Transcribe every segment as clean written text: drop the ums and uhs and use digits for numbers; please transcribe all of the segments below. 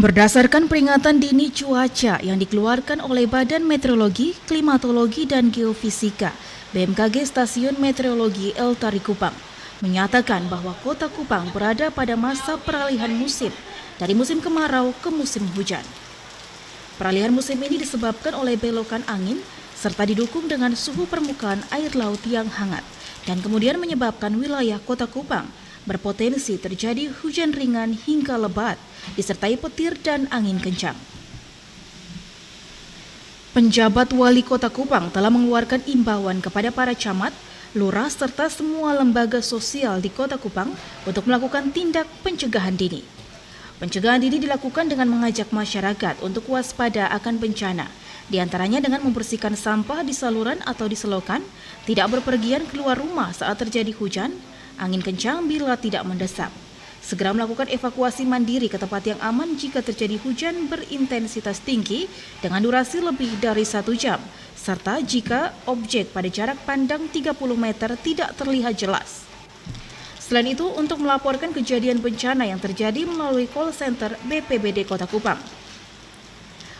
Berdasarkan peringatan dini cuaca yang dikeluarkan oleh Badan Meteorologi, Klimatologi, dan Geofisika, BMKG Stasiun Meteorologi El Tari Kupang, menyatakan bahwa kota Kupang berada pada masa peralihan musim dari musim kemarau ke musim hujan. Peralihan musim ini disebabkan oleh belokan angin serta didukung dengan suhu permukaan air laut yang hangat dan kemudian menyebabkan wilayah kota Kupang berpotensi terjadi hujan ringan hingga lebat disertai petir dan angin kencang. Penjabat Wali Kota Kupang telah mengeluarkan imbauan kepada para camat, lurah serta semua lembaga sosial di Kota Kupang untuk melakukan tindak pencegahan dini. Pencegahan dini dilakukan dengan mengajak masyarakat untuk waspada akan bencana, di antaranya dengan membersihkan sampah di saluran atau di selokan, tidak berpergian keluar rumah saat terjadi hujan, angin kencang bila tidak mendesak. Segera melakukan evakuasi mandiri ke tempat yang aman jika terjadi hujan berintensitas tinggi dengan durasi lebih dari 1 jam, serta jika objek pada jarak pandang 30 meter tidak terlihat jelas. Selain itu, untuk melaporkan kejadian bencana yang terjadi melalui call center BPBD Kota Kupang.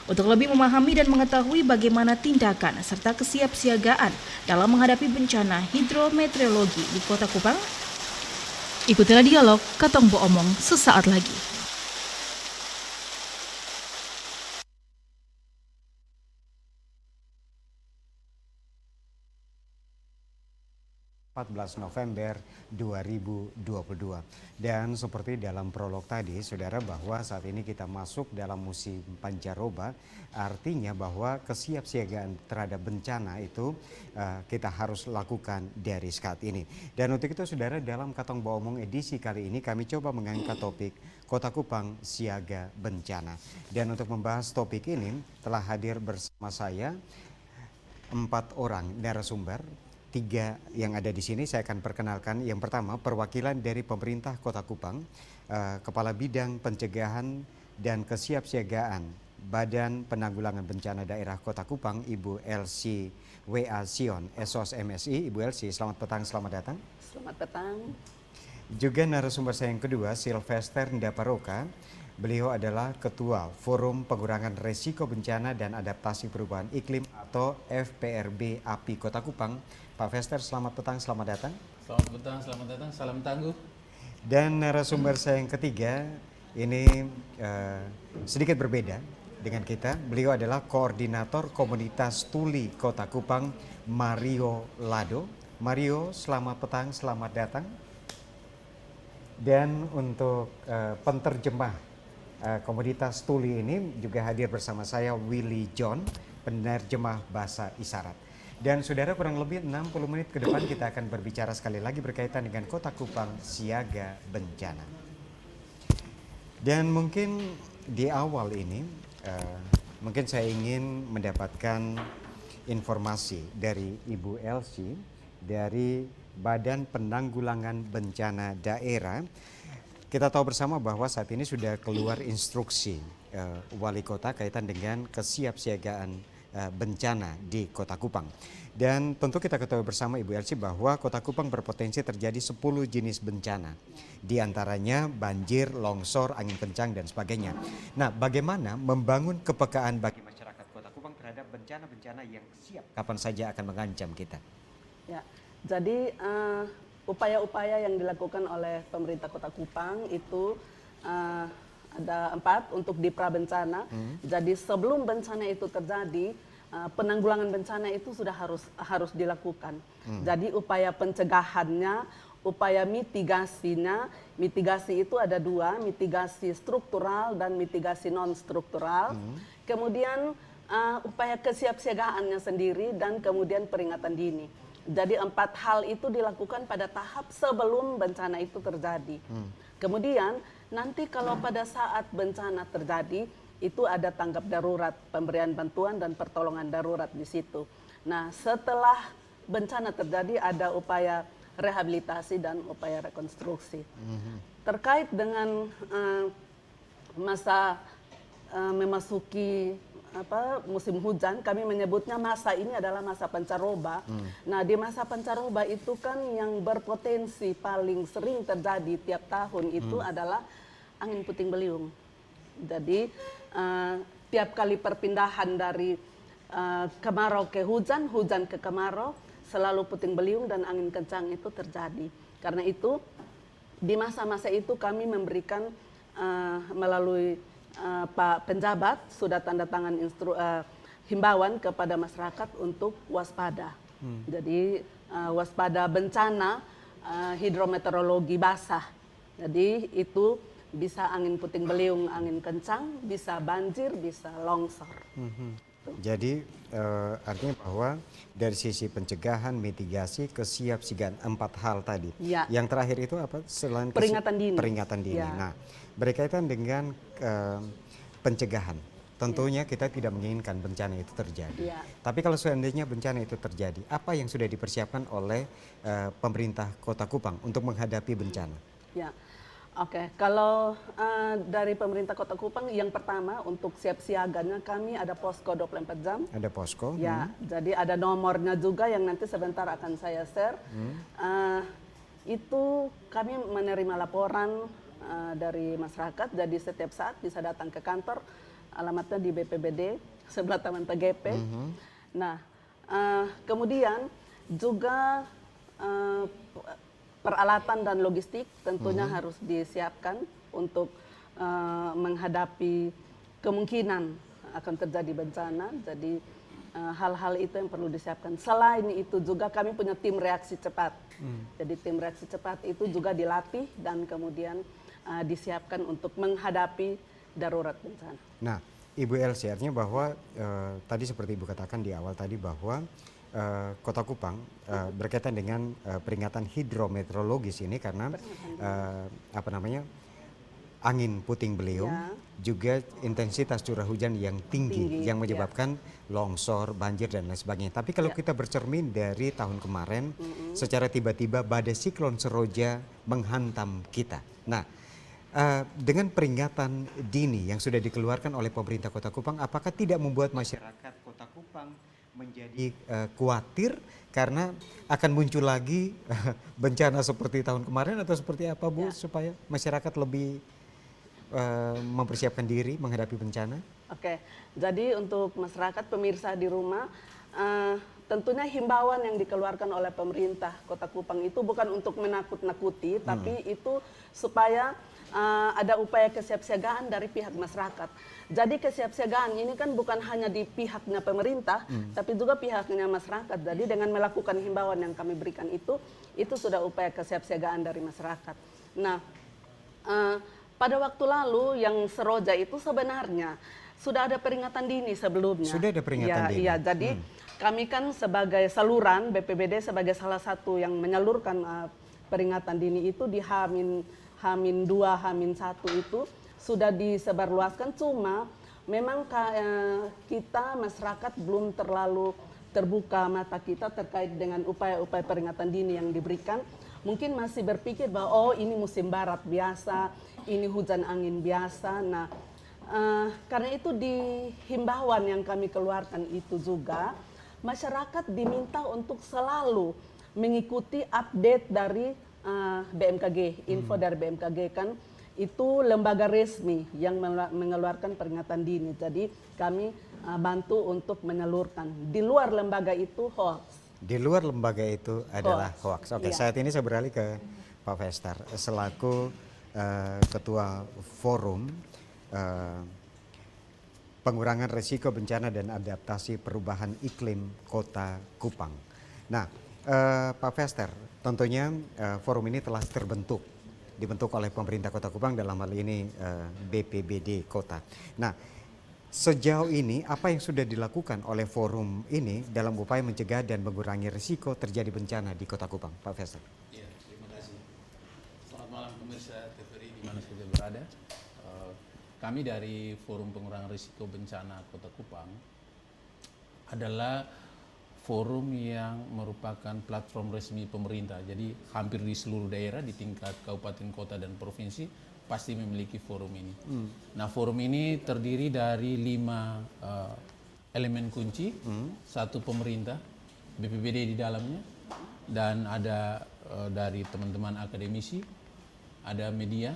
Untuk lebih memahami dan mengetahui bagaimana tindakan serta kesiapsiagaan dalam menghadapi bencana hidrometeorologi di Kota Kupang, ikutilah dialog Katong Bo Omong sesaat lagi. 14 November 2022. Dan seperti dalam prolog tadi, saudara, bahwa saat ini kita masuk dalam musim pancaroba, artinya bahwa kesiapsiagaan terhadap bencana itu kita harus lakukan dari saat ini. Dan untuk itu, saudara, dalam Katong Bo Omong edisi kali ini kami coba mengangkat topik Kota Kupang Siaga Bencana. Dan untuk membahas topik ini telah hadir bersama saya 4 orang narasumber. 3 yang ada di sini saya akan perkenalkan. Yang pertama, perwakilan dari pemerintah Kota Kupang, Kepala Bidang Pencegahan dan Kesiapsiagaan Badan Penanggulangan Bencana Daerah Kota Kupang, Ibu Elsie W.A. Sion, SOS MSI. Ibu Elsie, selamat petang, selamat datang. Selamat petang. Juga narasumber saya yang kedua, Sylvester Ndaparoka. Beliau adalah Ketua Forum Pengurangan Resiko Bencana dan Adaptasi Perubahan Iklim atau FPRB API Kota Kupang. Pak Fester, selamat petang, selamat datang. Selamat petang, selamat datang, salam tangguh. Dan narasumber saya yang ketiga, ini sedikit berbeda dengan kita. Beliau adalah Koordinator Komunitas Tuli Kota Kupang, Mario Lado. Mario, selamat petang, selamat datang. Dan untuk penterjemah Komunitas Tuli ini juga hadir bersama saya, Willy John, penerjemah bahasa isyarat. Dan saudara, kurang lebih 60 menit ke depan kita akan berbicara sekali lagi berkaitan dengan Kota Kupang Siaga Bencana. Dan mungkin di awal ini, mungkin saya ingin mendapatkan informasi dari Ibu Elsie dari Badan Penanggulangan Bencana Daerah. Kita tahu bersama bahwa saat ini sudah keluar instruksi wali kota kaitan dengan kesiapsiagaan bencana di Kota Kupang. Dan tentu kita ketahui bersama Ibu Elsie bahwa Kota Kupang berpotensi terjadi 10 jenis bencana. Di antaranya banjir, longsor, angin kencang dan sebagainya. Nah, bagaimana membangun kepekaan bagi masyarakat Kota Kupang terhadap bencana-bencana yang siap kapan saja akan mengancam kita? Ya, jadi upaya-upaya yang dilakukan oleh pemerintah Kota Kupang itu ada 4 untuk di prabencana. Jadi sebelum bencana itu terjadi, penanggulangan bencana itu sudah harus dilakukan. Jadi upaya pencegahannya, upaya mitigasinya, mitigasi itu ada 2, mitigasi struktural dan mitigasi non struktural. Kemudian upaya kesiapsiagaannya sendiri dan kemudian peringatan dini. Jadi 4 hal itu dilakukan pada tahap sebelum bencana itu terjadi. Kemudian nanti kalau pada saat bencana terjadi, itu ada tanggap darurat, pemberian bantuan dan pertolongan darurat di situ. Nah, setelah bencana terjadi ada upaya rehabilitasi dan upaya rekonstruksi. Terkait dengan masa memasuki musim hujan, kami menyebutnya masa ini adalah masa pancaroba. Nah, di masa pancaroba itu kan yang berpotensi paling sering terjadi tiap tahun itu adalah angin puting beliung. Jadi tiap kali perpindahan dari kemarau ke hujan, hujan ke kemarau, selalu puting beliung dan angin kencang itu terjadi. Karena itu di masa-masa itu kami memberikan melalui Pak Penjabat sudah tanda tangan himbauan kepada masyarakat untuk waspada. Jadi waspada bencana hidrometeorologi basah. Jadi itu bisa angin puting beliung, angin kencang, bisa banjir, bisa longsor. Jadi artinya bahwa dari sisi pencegahan, mitigasi, kesiapsiagaan 4 hal tadi. Ya. Yang terakhir itu apa? Selain Peringatan dini. Peringatan dini. Ya. Nah, berkaitan dengan pencegahan. Tentunya kita tidak menginginkan bencana itu terjadi. Ya. Tapi kalau seandainya bencana itu terjadi, apa yang sudah dipersiapkan oleh pemerintah Kota Kupang untuk menghadapi bencana? Ya. Oke, kalau dari pemerintah Kota Kupang yang pertama untuk siap siaganya kami ada posko 24 jam. Ada posko? Ya, jadi ada nomornya juga yang nanti sebentar akan saya share. Itu kami menerima laporan dari masyarakat, jadi setiap saat bisa datang ke kantor, alamatnya di BPBD sebelah Taman TGP. Nah, kemudian juga peralatan dan logistik tentunya harus disiapkan untuk menghadapi kemungkinan akan terjadi bencana. Jadi hal-hal itu yang perlu disiapkan. Selain itu juga kami punya tim reaksi cepat. Jadi tim reaksi cepat itu juga dilatih dan kemudian disiapkan untuk menghadapi darurat bencana. Nah, Ibu Elsie, artinya bahwa tadi seperti Ibu katakan di awal tadi bahwa Kota Kupang berkaitan dengan peringatan hidrometeorologis ini karena angin puting beliung, Ya. juga intensitas curah hujan yang tinggi yang menyebabkan longsor, banjir dan lain sebagainya. Tapi kalau kita bercermin dari tahun kemarin, secara tiba-tiba badai siklon Seroja menghantam kita. Nah, dengan peringatan dini yang sudah dikeluarkan oleh pemerintah Kota Kupang, apakah tidak membuat masyarakat Kota Kupang menjadi khawatir karena akan muncul lagi bencana seperti tahun kemarin atau seperti apa, Bu, supaya masyarakat lebih mempersiapkan diri menghadapi bencana? Oke, jadi untuk masyarakat pemirsa di rumah, tentunya himbauan yang dikeluarkan oleh pemerintah Kota Kupang itu bukan untuk menakut-nakuti, tapi itu supaya ada upaya kesiapsiagaan dari pihak masyarakat. Jadi kesiapsiagaan ini kan bukan hanya di pihaknya pemerintah, tapi juga pihaknya masyarakat. Jadi dengan melakukan himbauan yang kami berikan itu sudah upaya kesiapsiagaan dari masyarakat. Nah, pada waktu lalu yang Seroja itu sebenarnya sudah ada peringatan dini sebelumnya. Sudah ada peringatan dini? Iya, jadi kami kan sebagai saluran, BPBD sebagai salah satu yang menyalurkan peringatan dini itu di H-2, H-1 itu sudah disebarluaskan, cuma memang kita masyarakat belum terlalu terbuka mata kita terkait dengan upaya-upaya peringatan dini yang diberikan. Mungkin masih berpikir bahwa oh ini musim barat biasa, ini hujan angin biasa. Nah, karena itu di himbauan yang kami keluarkan itu juga masyarakat diminta untuk selalu mengikuti update dari BMKG, info dari BMKG kan itu lembaga resmi yang mengeluarkan peringatan dini. Jadi kami bantu untuk menyalurkan. Di luar lembaga itu hoax. Di luar lembaga itu adalah hoax. Oke, Iya. saat ini saya beralih ke Pak Fester selaku Ketua Forum Pengurangan Risiko Bencana dan Adaptasi Perubahan Iklim Kota Kupang. Nah, Pak Fester, tentunya forum ini telah dibentuk oleh pemerintah Kota Kupang, dalam hal ini BPBD Kota. Nah, sejauh ini apa yang sudah dilakukan oleh forum ini dalam upaya mencegah dan mengurangi risiko terjadi bencana di Kota Kupang, Pak Fester? Ya, terima kasih. Selamat malam pemirsa TVRI di mana saja berada. Kami dari Forum Pengurangan Risiko Bencana Kota Kupang adalah forum yang merupakan platform resmi pemerintah. Jadi hampir di seluruh daerah di tingkat kabupaten, kota, dan provinsi pasti memiliki forum ini. Nah, forum ini terdiri dari 5 elemen kunci. Satu pemerintah, BPBD di dalamnya, dan ada dari teman-teman akademisi, ada media,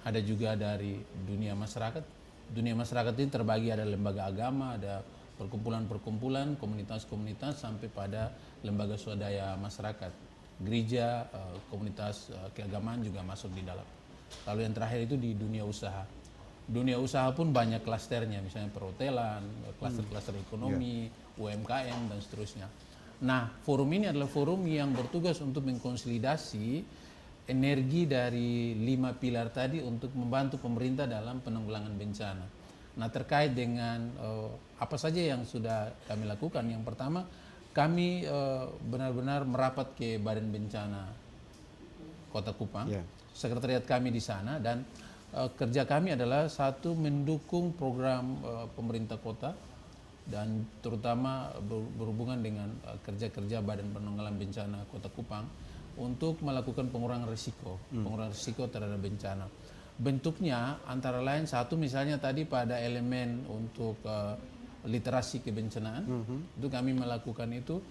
ada juga dari dunia masyarakat. Dunia masyarakat ini terbagi ada lembaga agama, ada perkumpulan-perkumpulan, komunitas-komunitas, sampai pada lembaga swadaya masyarakat. Gereja, komunitas keagamaan juga masuk di dalam. Lalu yang terakhir itu di dunia usaha. Dunia usaha pun banyak klasternya, misalnya perhotelan, klaster-klaster ekonomi, UMKM, dan seterusnya. Nah, forum ini adalah forum yang bertugas untuk mengkonsolidasi energi dari 5 pilar tadi untuk membantu pemerintah dalam penanggulangan bencana. Nah, terkait dengan apa saja yang sudah kami lakukan, yang pertama kami benar-benar merapat ke Badan Bencana Kota Kupang, sekretariat kami di sana, dan kerja kami adalah satu, mendukung program pemerintah kota dan terutama berhubungan dengan kerja-kerja Badan Penanggulangan Bencana Kota Kupang untuk melakukan pengurangan risiko terhadap bencana. Bentuknya antara lain, satu misalnya tadi pada elemen untuk literasi kebencanaan, itu kami melakukan itu.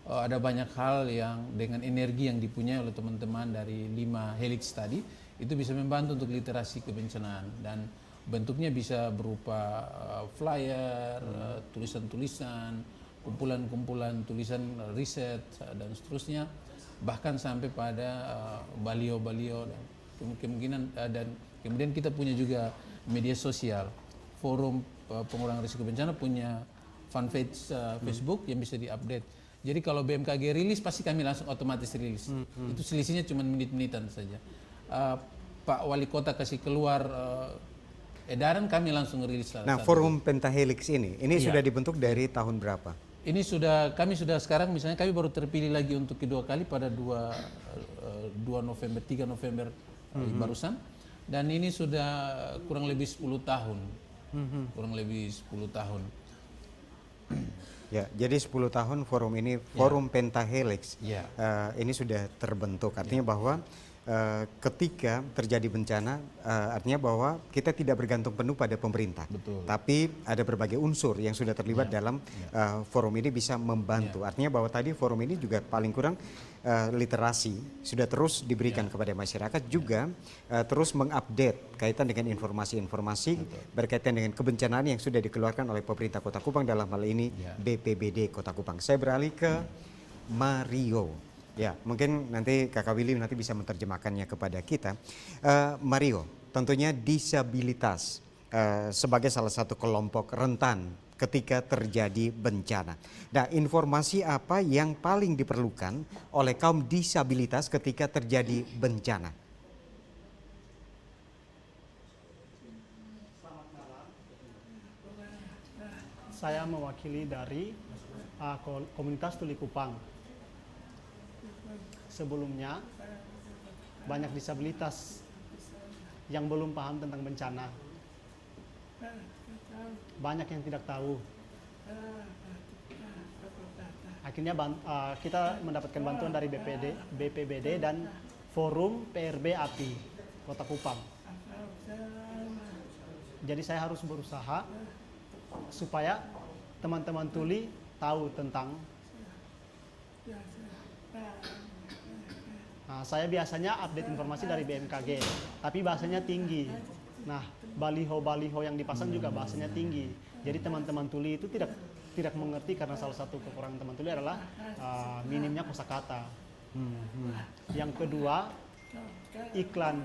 Ada banyak hal yang dengan energi yang dipunyai oleh teman-teman dari 5 helix tadi, itu bisa membantu untuk literasi kebencanaan, dan bentuknya bisa berupa flyer, tulisan-tulisan, kumpulan-kumpulan tulisan riset, dan seterusnya, bahkan sampai pada balio-balio, dan kemungkinan dan kemudian kita punya juga media sosial. Forum pengurangan risiko bencana punya fanpage Facebook yang bisa diupdate. Jadi kalau BMKG rilis, pasti kami langsung otomatis rilis. Itu selisihnya cuma menit-menitan saja. Pak Wali Kota kasih keluar edaran, kami langsung rilis. Nah, forum Pentahelix ini sudah dibentuk dari tahun berapa? Ini kami sudah sekarang, misalnya kami baru terpilih lagi untuk kedua kali pada 3 November barusan, dan ini sudah kurang lebih 10 tahun. Kurang lebih 10 tahun. Ya, jadi 10 tahun forum ini, forum Pentahelix, ini sudah terbentuk. Artinya bahwa ketika terjadi bencana, artinya bahwa kita tidak bergantung penuh pada pemerintah. Betul. Tapi ada berbagai unsur yang sudah terlibat dalam forum ini bisa membantu. Artinya bahwa tadi forum ini juga paling kurang literasi sudah terus diberikan kepada masyarakat, juga terus mengupdate kaitan dengan informasi-informasi berkaitan dengan kebencanaan yang sudah dikeluarkan oleh pemerintah Kota Kupang, dalam hal ini BPBD Kota Kupang. Saya beralih ke Mario. Ya, mungkin nanti Kakak Willy nanti bisa menerjemahkannya kepada kita. Mario, tentunya disabilitas sebagai salah satu kelompok rentan ketika terjadi bencana. Nah, informasi apa yang paling diperlukan oleh kaum disabilitas ketika terjadi bencana? Saya mewakili dari komunitas Tuli Kupang. Sebelumnya, banyak disabilitas yang belum paham tentang bencana. Banyak yang tidak tahu. Akhirnya kita mendapatkan bantuan dari BPBD dan Forum PRB API Kota Kupang. Jadi saya harus berusaha supaya teman-teman tuli tahu tentang. Saya biasanya update informasi dari BMKG, tapi bahasanya tinggi. Nah, baliho-baliho yang dipasang juga bahasanya tinggi. Jadi teman-teman tuli itu tidak mengerti, karena salah satu kekurangan teman tuli adalah minimnya kosakata. Yang kedua, iklan.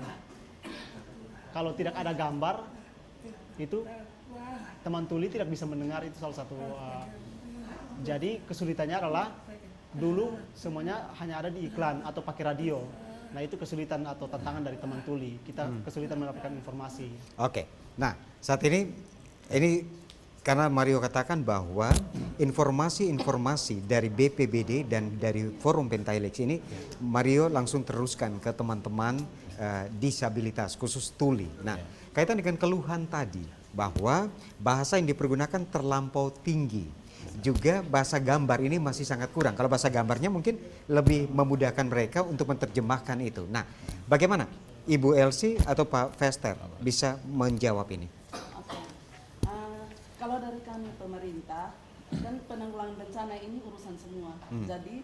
Kalau tidak ada gambar, itu teman tuli tidak bisa mendengar, itu salah satu. Jadi kesulitannya adalah dulu semuanya hanya ada di iklan atau pakai radio. Nah, itu kesulitan atau tantangan dari teman tuli. Kita kesulitan mendapatkan informasi. Oke. Nah, saat ini karena Mario katakan bahwa informasi-informasi dari BPBD dan dari Forum Pentahelix ini, Mario langsung teruskan ke teman-teman disabilitas khusus tuli. Nah, kaitan dengan keluhan tadi bahwa bahasa yang dipergunakan terlampau tinggi. Juga bahasa gambar ini masih sangat kurang. Kalau bahasa gambarnya mungkin lebih memudahkan mereka untuk menerjemahkan itu. Nah, bagaimana Ibu Elsie atau Pak Fester bisa menjawab ini? Oke. Kalau dari kami pemerintah, kan penanggulangan bencana ini urusan semua. Jadi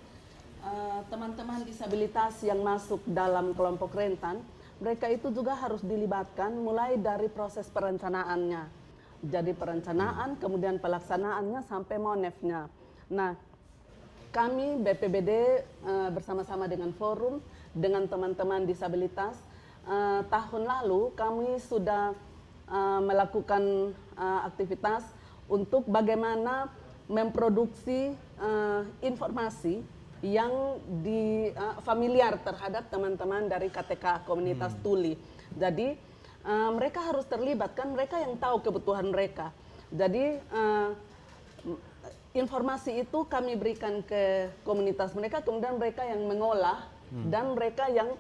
teman-teman disabilitas yang masuk dalam kelompok rentan, mereka itu juga harus dilibatkan mulai dari proses perencanaannya. Jadi perencanaan, kemudian pelaksanaannya sampai monefnya. Nah, kami BPBD bersama-sama dengan forum, dengan teman-teman disabilitas, tahun lalu kami sudah melakukan aktivitas untuk bagaimana memproduksi informasi yang familiar terhadap teman-teman dari KTK komunitas tuli. Jadi mereka harus terlibat, kan mereka yang tahu kebutuhan mereka. Jadi informasi itu kami berikan ke komunitas mereka, kemudian mereka yang mengolah dan mereka yang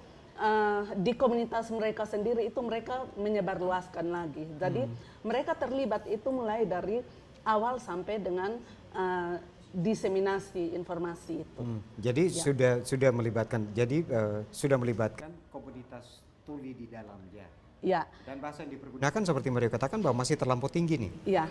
di komunitas mereka sendiri itu mereka menyebarluaskan lagi. Jadi mereka terlibat itu mulai dari awal sampai dengan diseminasi informasi itu. Jadi sudah melibatkan, sudah melibatkan komunitas tuli di dalamnya. Ya. Dan bahasa yang dipergunakan seperti mereka katakan bahwa masih terlampau tinggi nih. Iya.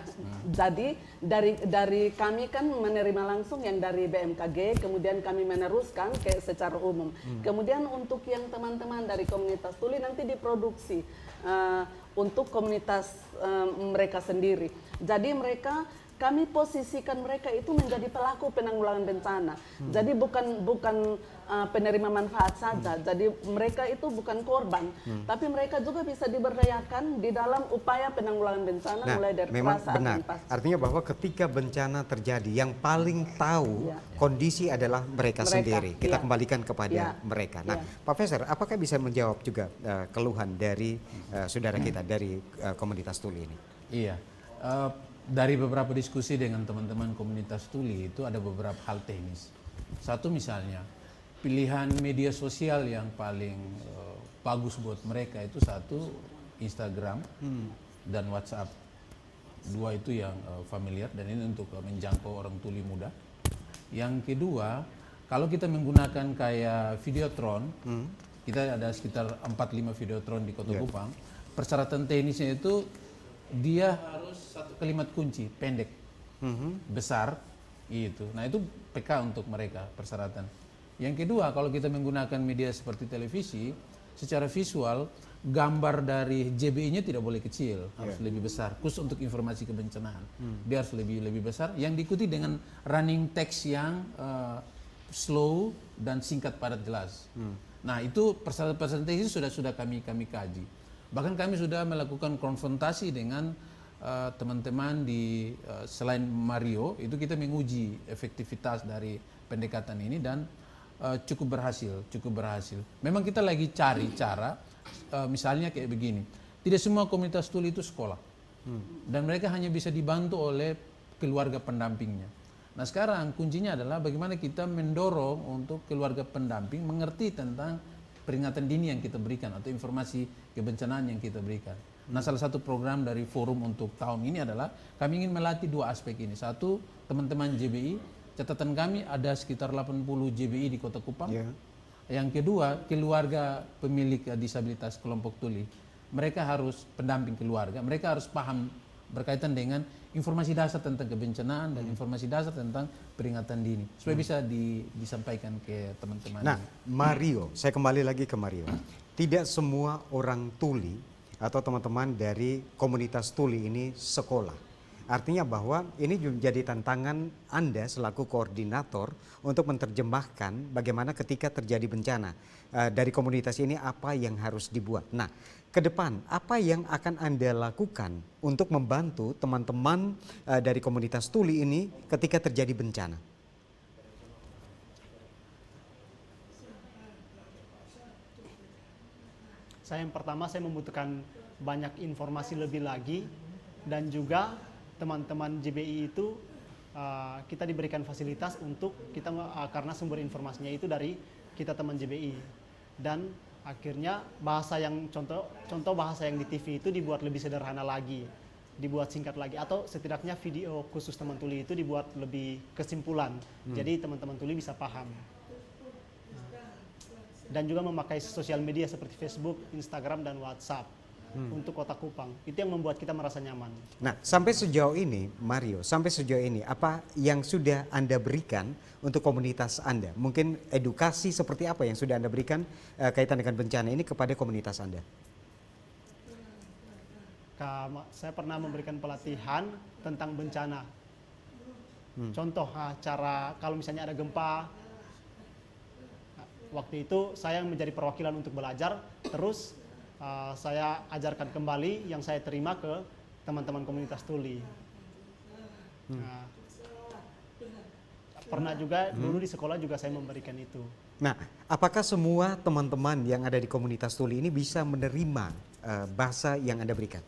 Jadi dari kami kan menerima langsung yang dari BMKG, kemudian kami meneruskan ke secara umum. Kemudian untuk yang teman-teman dari komunitas tuli nanti diproduksi untuk komunitas mereka sendiri. Jadi kami posisikan mereka itu menjadi pelaku penanggulangan bencana. Jadi bukan penerima manfaat saja. Jadi mereka itu bukan korban, tapi mereka juga bisa diberdayakan di dalam upaya penanggulangan bencana mulai dari memang perasaan benar. dan pasca. Artinya bahwa ketika bencana terjadi, yang paling tahu kondisi adalah mereka sendiri. Kita kembalikan kepada mereka. Nah, Pak Feser, apakah bisa menjawab juga keluhan dari saudara kita dari komunitas tuli ini? Iya. Dari beberapa diskusi dengan teman-teman komunitas tuli itu ada beberapa hal teknis. Satu misalnya, pilihan media sosial yang paling bagus buat mereka itu satu Instagram dan WhatsApp. Dua itu yang familiar dan ini untuk menjangkau orang tuli muda. Yang kedua, kalau kita menggunakan kayak Videotron, kita ada sekitar 4-5 Videotron di Kota Kupang. Persyaratan teknisnya itu dia harus satu kalimat kunci pendek, besar, itu. Nah itu PK untuk mereka persyaratan. Yang kedua, kalau kita menggunakan media seperti televisi, secara visual gambar dari JBI-nya tidak boleh kecil, harus lebih besar. Khusus untuk informasi kebencanaan, dia harus lebih besar. Yang diikuti dengan running text yang slow dan singkat, padat, jelas. Nah itu persyaratan teknis sudah kami kaji. Bahkan kami sudah melakukan konfrontasi dengan teman-teman di selain Mario, itu kita menguji efektivitas dari pendekatan ini dan cukup berhasil. Memang kita lagi cari cara, misalnya kayak begini, tidak semua komunitas tuli itu sekolah, dan mereka hanya bisa dibantu oleh keluarga pendampingnya. Nah sekarang kuncinya adalah bagaimana kita mendorong untuk keluarga pendamping mengerti tentang peringatan dini yang kita berikan atau informasi kebencanaan yang kita berikan. Nah salah satu program dari forum untuk tahun ini adalah kami ingin melatih dua aspek ini. Satu, teman-teman JBI, catatan kami ada sekitar 80 JBI di Kota Kupang. Yang kedua, keluarga pemilik disabilitas kelompok tuli. Mereka harus pendamping keluarga, mereka harus paham berkaitan dengan informasi dasar tentang kebencanaan dan informasi dasar tentang peringatan dini supaya bisa disampaikan ke teman-teman. Nah, Mario, saya kembali lagi ke Mario. Tidak semua orang tuli atau teman-teman dari komunitas tuli ini sekolah. Artinya bahwa ini menjadi tantangan Anda selaku koordinator untuk menerjemahkan bagaimana ketika terjadi bencana. Dari komunitas ini apa yang harus dibuat. Nah, ke depan apa yang akan Anda lakukan untuk membantu teman-teman dari komunitas tuli ini ketika terjadi bencana? Yang pertama saya membutuhkan banyak informasi lebih lagi, dan juga teman-teman JBI itu kita diberikan fasilitas untuk kita karena sumber informasinya itu dari kita teman JBI, dan akhirnya bahasa yang contoh bahasa yang di TV itu dibuat lebih sederhana lagi, dibuat singkat lagi, atau setidaknya video khusus teman tuli itu dibuat lebih kesimpulan, jadi teman-teman tuli bisa paham. Dan juga memakai sosial media seperti Facebook, Instagram, dan WhatsApp. untuk Kota Kupang. Itu yang membuat kita merasa nyaman. Nah, sampai sejauh ini, Mario, sampai sejauh ini apa yang sudah Anda berikan untuk komunitas Anda? Mungkin edukasi seperti apa yang sudah Anda berikan kaitan dengan bencana ini kepada komunitas Anda? Saya pernah memberikan pelatihan tentang bencana. Contoh, cara kalau misalnya ada gempa, waktu itu saya menjadi perwakilan untuk belajar, terus saya ajarkan kembali yang saya terima ke teman-teman komunitas tuli. Nah, pernah juga dulu di sekolah juga saya memberikan itu. Nah, apakah semua teman-teman yang ada di komunitas tuli ini bisa menerima bahasa yang Anda berikan?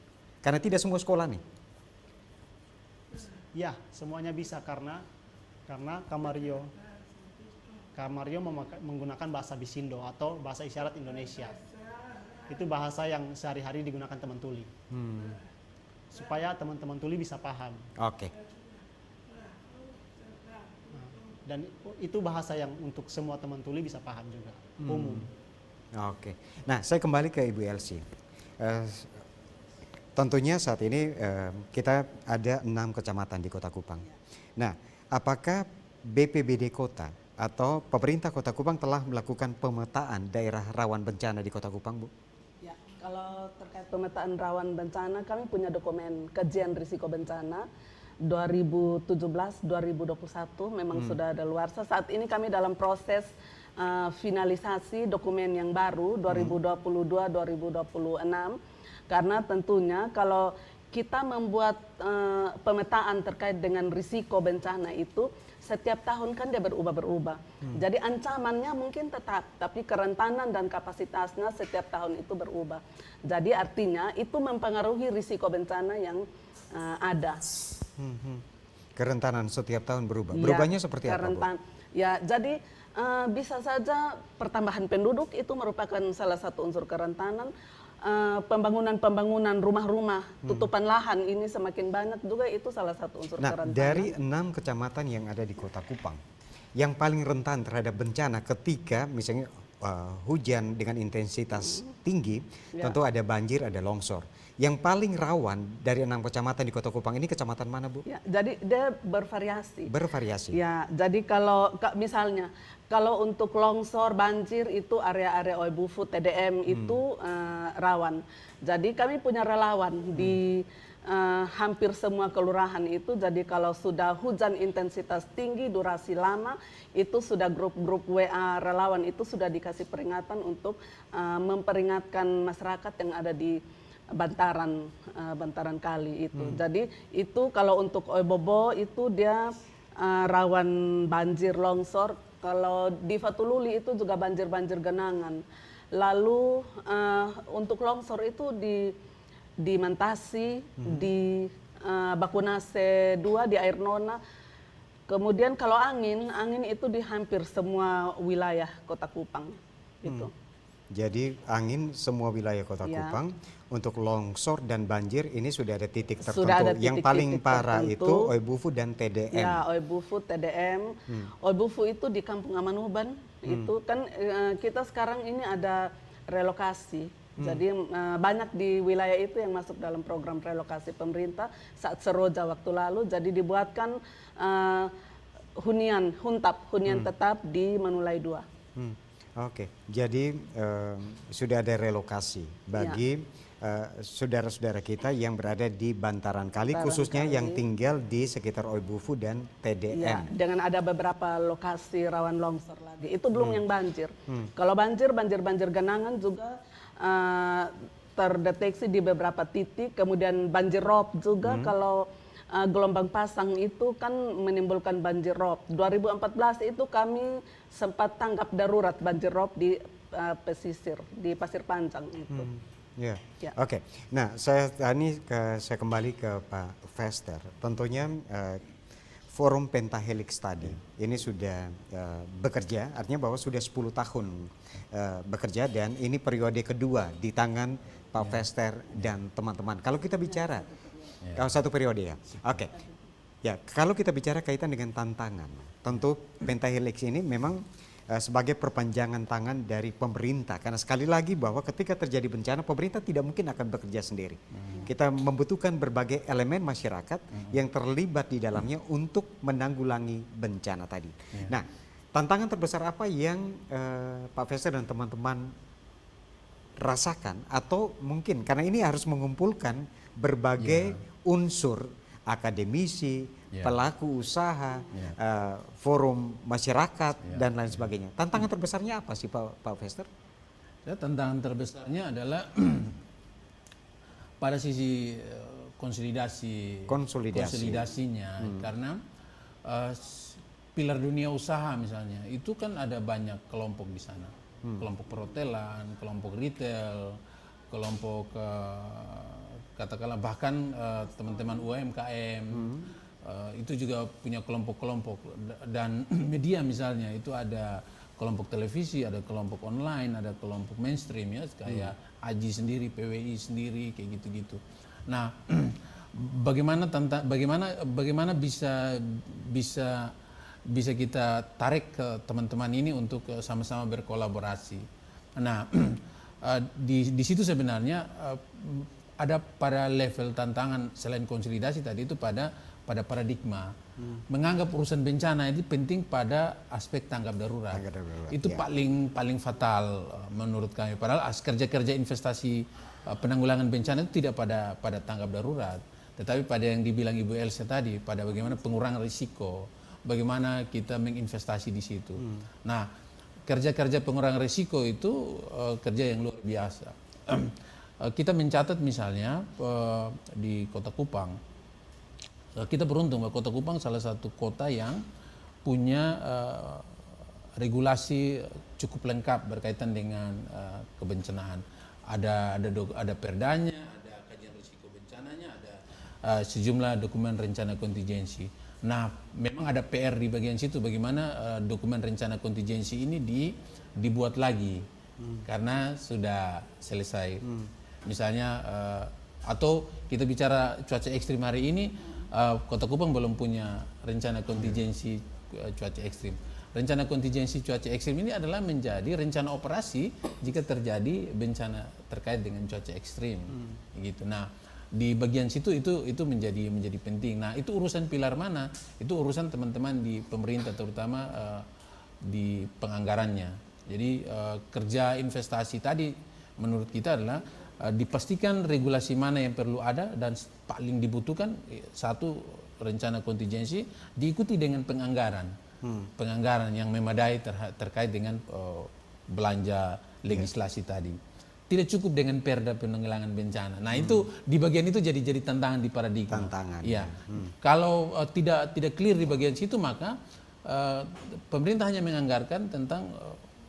Karena tidak semua sekolah nih. Ya, semuanya bisa karena Kamario menggunakan bahasa Bisindo atau bahasa isyarat Indonesia. Itu bahasa yang sehari-hari digunakan teman tuli. Supaya teman-teman tuli bisa paham. Oke. Dan itu bahasa yang untuk semua teman tuli bisa paham juga, umum. Oke. Nah, saya kembali ke Ibu Elsie. Tentunya saat ini kita ada 6 kecamatan di Kota Kupang. Nah, apakah BPBD Kota atau pemerintah Kota Kupang telah melakukan pemetaan daerah rawan bencana di Kota Kupang, Bu? Ya, kalau terkait pemetaan rawan bencana, kami punya dokumen kajian risiko bencana 2017-2021 memang sudah daluarsa. Saat ini kami dalam proses finalisasi dokumen yang baru 2022-2026, karena tentunya kalau kita membuat pemetaan terkait dengan risiko bencana itu setiap tahun kan dia berubah-berubah. Jadi ancamannya mungkin tetap, tapi kerentanan dan kapasitasnya setiap tahun itu berubah. Jadi artinya itu mempengaruhi risiko bencana yang ada. Kerentanan setiap tahun berubah. Ya, Berubahnya seperti apa, Bu? Ya, jadi bisa saja pertambahan penduduk itu merupakan salah satu unsur kerentanan. Pembangunan rumah-rumah, tutupan lahan ini semakin banyak juga, itu salah satu unsur kerentanan. Dari 6 kecamatan yang ada di Kota Kupang, yang paling rentan terhadap bencana ketika misalnya hujan dengan intensitas tinggi, tentu ada banjir, ada longsor. Yang paling rawan dari 6 kecamatan di Kota Kupang ini kecamatan mana, Bu? Ya, jadi dia bervariasi. Bervariasi. Ya, jadi kalau misalnya kalau untuk longsor, banjir itu area-area Oebufu, TDM itu rawan. Jadi kami punya relawan di hampir semua kelurahan itu. Jadi kalau sudah hujan intensitas tinggi, durasi lama, itu sudah grup-grup WA relawan itu sudah dikasih peringatan untuk memperingatkan masyarakat yang ada di bantaran kali itu. Jadi itu kalau untuk Oebobo itu dia rawan banjir longsor. Kalau di Fatululi itu juga banjir genangan. Lalu untuk longsor itu di Mantasi, di Bakunase 2, di Air Nona. Kemudian kalau angin itu di hampir semua wilayah Kota Kupang. Itu. Jadi angin semua wilayah Kota Kupang. Untuk longsor dan banjir ini sudah ada titik tertentu. Sudah ada yang paling parah itu Oebufu dan TDM. Ya, Oebufu, TDM. Oebufu itu di Kampung Amanuban. Itu kan kita sekarang ini ada relokasi. Jadi banyak di wilayah itu yang masuk dalam program relokasi pemerintah saat Seroja waktu lalu. Jadi dibuatkan hunian tetap di Manulai 2. Oke, jadi sudah ada relokasi bagi saudara-saudara kita yang berada di bantaran kali, khususnya yang tinggal di sekitar Oebufu dan TDM. Ya, dengan ada beberapa lokasi rawan longsor lagi. Itu belum yang banjir. Kalau banjir genangan juga terdeteksi di beberapa titik. Kemudian banjir rob juga kalau gelombang pasang itu kan menimbulkan banjir rob. 2014 itu kami sempat tanggap darurat banjir rob di pesisir, di Pasir Panjang itu. Ya. Oke. Nah, saya kembali ke Pak Vester. Tentunya Forum Pentahelix tadi ini sudah bekerja, artinya bahwa sudah 10 tahun bekerja, dan ini periode kedua di tangan Pak Vester dan teman-teman. Kalau kita bicara satu periode ya. Oke. Ya, kalau kita bicara kaitan dengan tantangan, tentu Pentahelix ini memang sebagai perpanjangan tangan dari pemerintah. Karena sekali lagi bahwa ketika terjadi bencana, pemerintah tidak mungkin akan bekerja sendiri. Kita membutuhkan berbagai elemen masyarakat yang terlibat di dalamnya untuk menanggulangi bencana tadi. Nah, tantangan terbesar apa yang Pak Fester dan teman-teman rasakan, atau mungkin karena ini harus mengumpulkan berbagai unsur akademisi, pelaku usaha, forum masyarakat dan lain sebagainya. Tantangan terbesarnya apa sih Pak Fester? Ya, tantangan terbesarnya adalah pada sisi konsolidasinya, karena pilar dunia usaha misalnya itu kan ada banyak kelompok di sana, kelompok perhotelan, kelompok retail, kelompok katakanlah bahkan teman-teman UMKM itu juga punya kelompok-kelompok, dan media misalnya itu ada kelompok televisi, ada kelompok online, ada kelompok mainstream ya kayak AJI sendiri, PWI sendiri kayak gitu-gitu. Nah, bagaimana bisa kita tarik ke teman-teman ini untuk sama-sama berkolaborasi. Nah, di situ sebenarnya ada pada level tantangan selain konsolidasi tadi itu pada paradigma. Menganggap urusan bencana itu penting pada aspek tanggap darurat. Itu paling fatal menurut kami. Padahal kerja-kerja investasi penanggulangan bencana itu tidak pada tanggap darurat, tetapi pada yang dibilang Ibu Elsa tadi, pada bagaimana pengurangan risiko, bagaimana kita menginvestasi di situ. Nah, kerja-kerja pengurangan risiko itu kerja yang luar biasa. Kita mencatat misalnya di Kota Kupang, kita beruntung bahwa Kota Kupang salah satu kota yang punya regulasi cukup lengkap berkaitan dengan kebencanaan. Ada perdanya, ada kajian risiko bencananya, ada sejumlah dokumen rencana kontingensi. Nah, memang ada PR di bagian situ, bagaimana dokumen rencana kontingensi ini dibuat lagi karena sudah selesai. Misalnya atau kita bicara cuaca ekstrim hari ini, Kota Kupang belum punya rencana kontingensi cuaca ekstrim. Rencana kontingensi cuaca ekstrim ini adalah menjadi rencana operasi jika terjadi bencana terkait dengan cuaca ekstrim, gitu. Nah, di bagian situ itu menjadi penting. Nah, itu urusan pilar mana? Itu urusan teman-teman di pemerintah, terutama di penganggarannya. Jadi kerja investasi tadi menurut kita adalah dipastikan regulasi mana yang perlu ada, dan paling dibutuhkan satu rencana kontingensi diikuti dengan penganggaran yang memadai terkait dengan belanja legislasi tadi. Tidak cukup dengan perda penanggulangan bencana. Nah, itu di bagian itu jadi tantangan di paradigma. Ya. Kalau tidak clear di bagian situ, maka pemerintah hanya menganggarkan tentang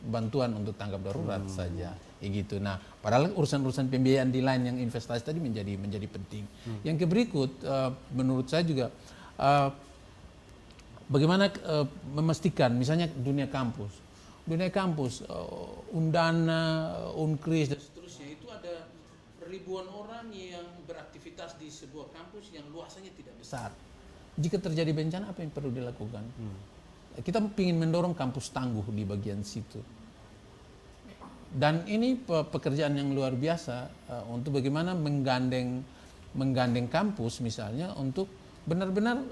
bantuan untuk tanggap darurat saja. Gitu. Nah, padahal urusan-urusan pembiayaan di lain yang investasi tadi menjadi penting. Yang berikut menurut saya juga bagaimana memastikan misalnya dunia kampus, Undana, Unkris dan seterusnya, itu ada ribuan orang yang beraktivitas di sebuah kampus yang luasannya tidak besar. Jika terjadi bencana, apa yang perlu dilakukan? Kita ingin mendorong kampus tangguh di bagian situ. Dan ini pekerjaan yang luar biasa untuk bagaimana menggandeng kampus misalnya untuk benar-benar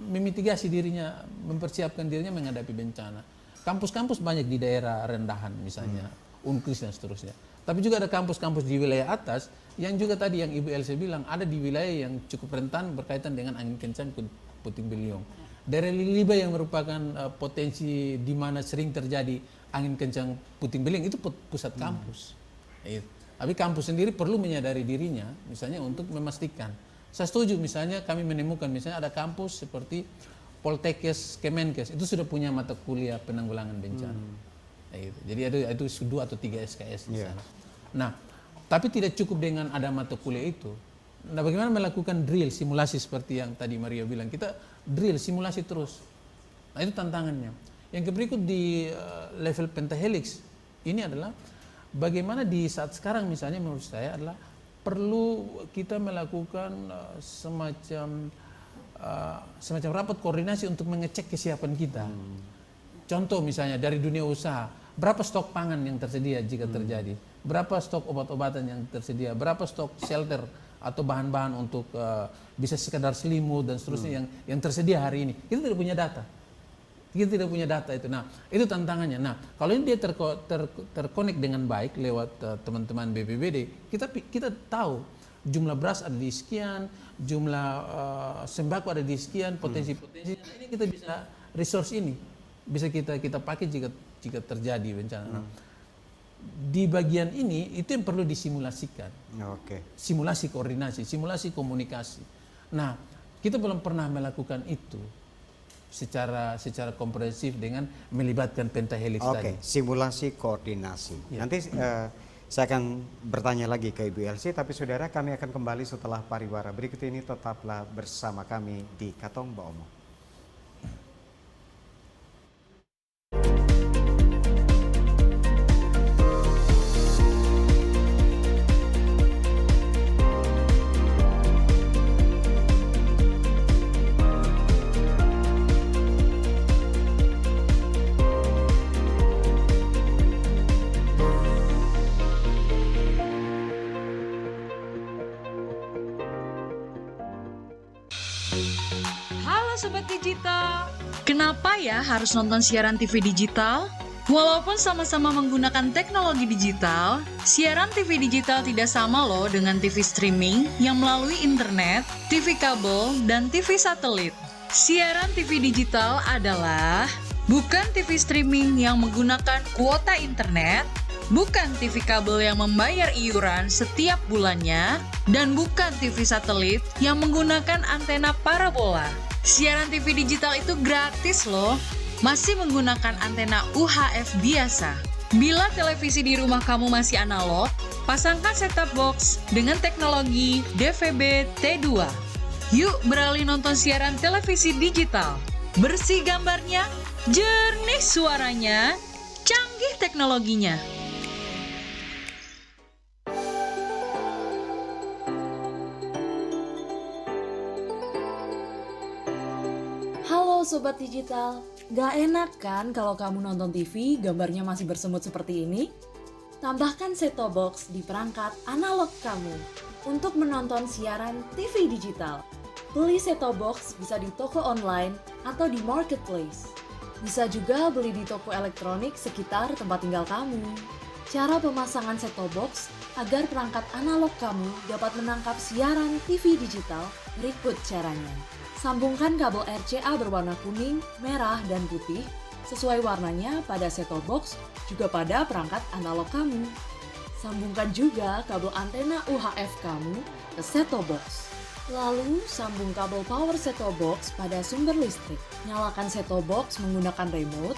memitigasi dirinya, mempersiapkan dirinya menghadapi bencana. Kampus-kampus banyak di daerah rendahan misalnya, Unkris dan seterusnya. Tapi juga ada kampus-kampus di wilayah atas yang juga tadi yang Ibu Elsa bilang ada di wilayah yang cukup rentan berkaitan dengan angin kencang puting beliung. Daerah Liliba yang merupakan potensi di mana sering terjadi angin kencang puting beliung itu pusat kampus. Tapi kampus sendiri perlu menyadari dirinya misalnya untuk memastikan. Saya setuju misalnya kami menemukan misalnya ada kampus seperti Poltekkes, Kemenkes itu sudah punya mata kuliah penanggulangan bencana. Jadi ada itu 2 atau 3 SKS di sana. Nah, tapi tidak cukup dengan ada mata kuliah itu. Nah, bagaimana melakukan drill simulasi seperti yang tadi Maria bilang, kita drill simulasi terus. Nah, itu tantangannya. Yang berikut di level pentahelix ini adalah bagaimana di saat sekarang misalnya menurut saya adalah perlu kita melakukan semacam rapat koordinasi untuk mengecek kesiapan kita. Contoh misalnya dari dunia usaha, berapa stok pangan yang tersedia jika terjadi, berapa stok obat-obatan yang tersedia, berapa stok shelter atau bahan-bahan untuk bisa sekedar selimut dan seterusnya yang tersedia hari ini. Kita tidak punya data. Kita tidak punya data itu. Nah, itu tantangannya. Nah, kalau ini dia terkonek dengan baik lewat teman-teman BPBD, kita tahu jumlah beras ada di sekian, jumlah sembako ada di sekian, potensi-potensi. Nah, ini kita bisa resource ini bisa kita pakai jika terjadi bencana. Nah, di bagian ini itu yang perlu disimulasikan. Simulasi koordinasi, simulasi komunikasi. Nah, kita belum pernah melakukan itu secara komprehensif dengan melibatkan pentahelix tadi. Simulasi koordinasi. Nanti saya akan bertanya lagi ke Ibu Elsie, tapi saudara, kami akan kembali setelah pariwara berikut ini. Tetaplah bersama kami di Katong Baomo. Halo Sobat Digital, kenapa ya harus nonton siaran TV digital? Walaupun sama-sama menggunakan teknologi digital, siaran TV digital tidak sama loh dengan TV streaming yang melalui internet, TV kabel, dan TV satelit. Siaran TV digital adalah bukan TV streaming yang menggunakan kuota internet, bukan TV kabel yang membayar iuran setiap bulannya, dan bukan TV satelit yang menggunakan antena parabola. Siaran TV digital itu gratis loh, masih menggunakan antena UHF biasa. Bila televisi di rumah kamu masih analog, pasangkan set-top box dengan teknologi DVB T2. Yuk beralih nonton siaran televisi digital. Bersih gambarnya, jernih suaranya, canggih teknologinya. Halo Sobat Digital, gak enak kan kalau kamu nonton TV gambarnya masih bersemut seperti ini? Tambahkan set-top box di perangkat analog kamu untuk menonton siaran TV digital. Beli set-top box bisa di toko online atau di marketplace. Bisa juga beli di toko elektronik sekitar tempat tinggal kamu. Cara pemasangan set-top box agar perangkat analog kamu dapat menangkap siaran TV digital berikut caranya. Sambungkan kabel RCA berwarna kuning, merah, dan putih sesuai warnanya pada set-top box juga pada perangkat analog kamu. Sambungkan juga kabel antena UHF kamu ke set-top box. Lalu sambung kabel power set-top box pada sumber listrik. Nyalakan set-top box menggunakan remote.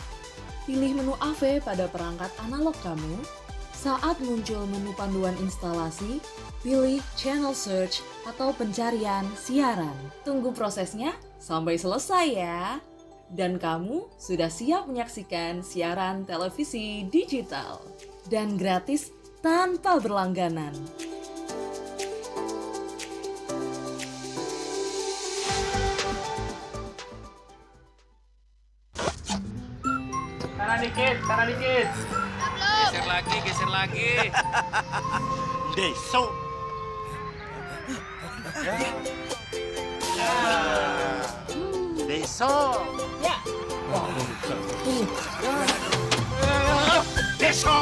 Pilih menu AV pada perangkat analog kamu. Saat muncul menu panduan instalasi, pilih channel search atau pencarian siaran. Tunggu prosesnya sampai selesai ya. Dan kamu sudah siap menyaksikan siaran televisi digital. Dan gratis tanpa berlangganan. Kanan dikit, kanan dikit. Geser lagi. Deso. Deso. Ya. Deso.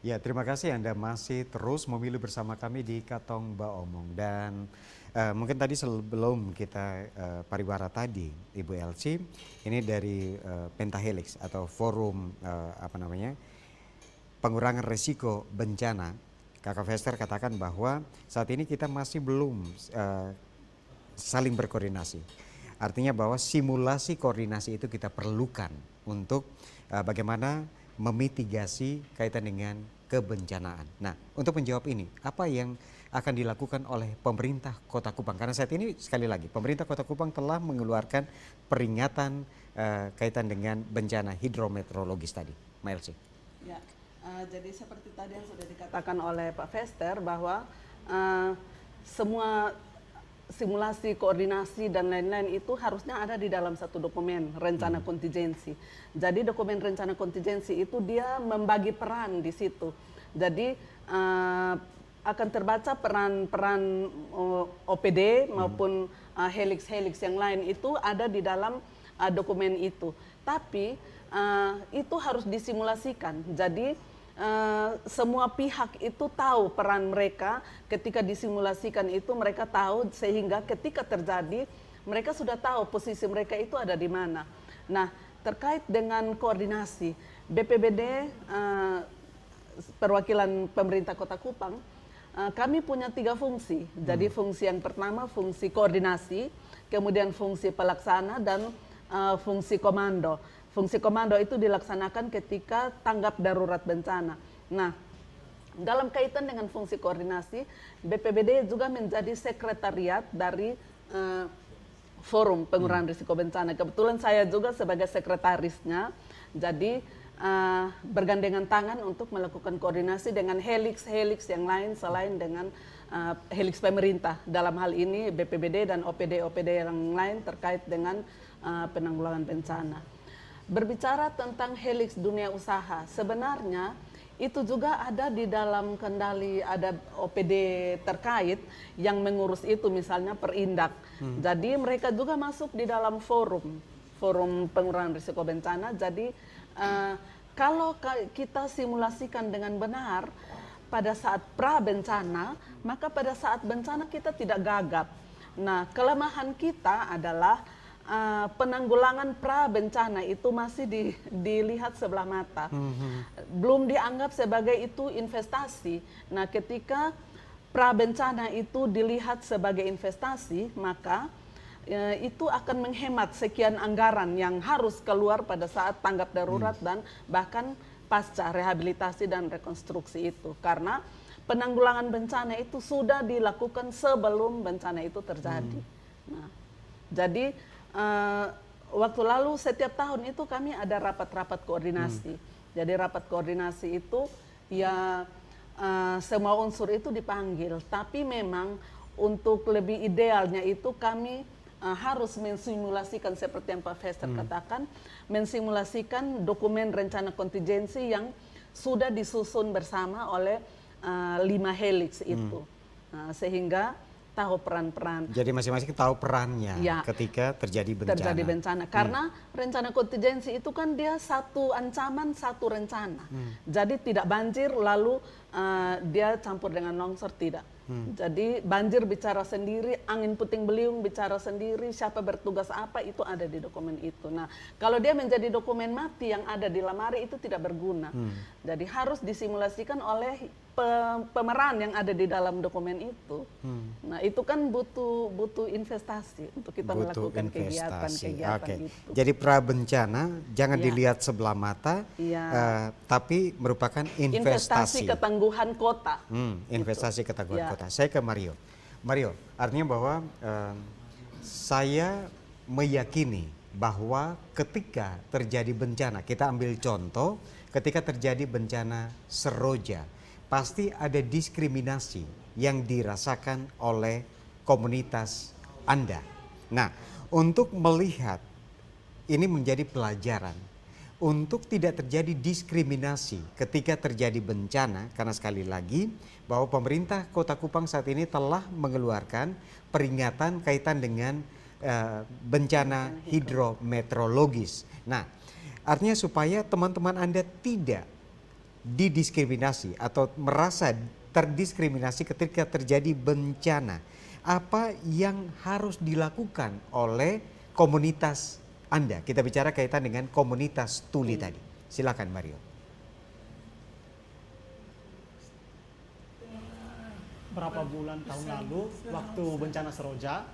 Ya, terima kasih Anda masih terus memilih bersama kami di Katong Baomong. Dan mungkin tadi sebelum kita pariwara tadi, Ibu Elsie, ini dari Pentahelix atau Forum pengurangan risiko bencana Kakak Fester katakan bahwa saat ini kita masih belum saling berkoordinasi. Artinya bahwa simulasi koordinasi itu kita perlukan untuk bagaimana memitigasi kaitan dengan kebencanaan. Nah, untuk menjawab ini, apa yang akan dilakukan oleh pemerintah Kota Kupang? Karena saat ini sekali lagi pemerintah Kota Kupang telah mengeluarkan peringatan kaitan dengan bencana hidrometeorologis tadi. Maelsi. Ya, jadi seperti tadi yang sudah dikatakan oleh Pak Fester bahwa semua simulasi, koordinasi dan lain-lain itu harusnya ada di dalam satu dokumen rencana kontingensi. Jadi dokumen rencana kontingensi itu dia membagi peran di situ. Jadi akan terbaca peran-peran OPD maupun helix-helix yang lain itu ada di dalam dokumen itu. Tapi itu harus disimulasikan. Jadi semua pihak itu tahu peran mereka ketika disimulasikan itu, mereka tahu sehingga ketika terjadi mereka sudah tahu posisi mereka itu ada di mana. Nah, terkait dengan koordinasi BPBD perwakilan pemerintah Kota Kupang, kami punya 3 fungsi. Jadi fungsi yang pertama fungsi koordinasi, kemudian fungsi pelaksana dan fungsi komando. Fungsi komando itu dilaksanakan ketika tanggap darurat bencana. Nah, dalam kaitan dengan fungsi koordinasi, BPBD juga menjadi sekretariat dari Forum Pengurangan Risiko Bencana. Kebetulan saya juga sebagai sekretarisnya, jadi bergandengan tangan untuk melakukan koordinasi dengan helix-helix yang lain selain dengan helix pemerintah. Dalam hal ini BPBD dan OPD-OPD yang lain terkait dengan penanggulangan bencana. Berbicara tentang helix dunia usaha, sebenarnya itu juga ada di dalam kendali, ada OPD terkait yang mengurus itu, misalnya Perindak. Jadi mereka juga masuk di dalam forum pengurangan risiko bencana. Jadi kalau kita simulasikan dengan benar pada saat pra bencana, maka pada saat bencana kita tidak gagap. Nah, kelemahan kita adalah penanggulangan pra bencana itu masih dilihat sebelah mata, belum dianggap sebagai itu investasi. Nah, ketika pra bencana itu dilihat sebagai investasi, maka itu akan menghemat sekian anggaran yang harus keluar pada saat tanggap darurat dan bahkan pasca rehabilitasi dan rekonstruksi itu, karena penanggulangan bencana itu sudah dilakukan sebelum bencana itu terjadi. Nah, jadi waktu lalu setiap tahun itu kami ada rapat-rapat koordinasi. Jadi rapat koordinasi itu ya semua unsur itu dipanggil. Tapi memang untuk lebih idealnya itu kami harus mensimulasikan seperti yang Pak Fester katakan, mensimulasikan dokumen rencana kontingensi yang sudah disusun bersama oleh 5 helix itu. Nah, sehingga tahu peran-peran. Jadi masing-masing tahu perannya ya, ketika terjadi bencana. Karena rencana kontingensi itu kan dia satu ancaman, satu rencana. Jadi tidak banjir lalu dia campur dengan longsor, tidak. Jadi banjir bicara sendiri, angin puting beliung bicara sendiri, siapa bertugas apa itu ada di dokumen itu. Nah, kalau dia menjadi dokumen mati yang ada di lemari itu tidak berguna. Jadi harus disimulasikan oleh pemeran yang ada di dalam dokumen itu. Nah, itu kan butuh investasi untuk kita melakukan kegiatan-kegiatan itu. Jadi pra bencana jangan dilihat sebelah mata, tapi merupakan investasi ketangguhan kota. Investasi ketangguhan kota. Saya ke Mario. Mario, artinya bahwa saya meyakini bahwa ketika terjadi bencana, kita ambil contoh ketika terjadi bencana Seroja, pasti ada diskriminasi yang dirasakan oleh komunitas Anda. Nah, untuk melihat ini menjadi pelajaran untuk tidak terjadi diskriminasi ketika terjadi bencana, karena sekali lagi bahwa pemerintah Kota Kupang saat ini telah mengeluarkan peringatan kaitan dengan bencana hidrometeorologis. Nah, artinya supaya teman-teman Anda tidak didiskriminasi atau merasa terdiskriminasi ketika terjadi bencana, apa yang harus dilakukan oleh komunitas Anda? Kita bicara kaitan dengan komunitas tuli tadi. Silakan Mario. berapa bulan tahun lalu waktu bencana Seroja,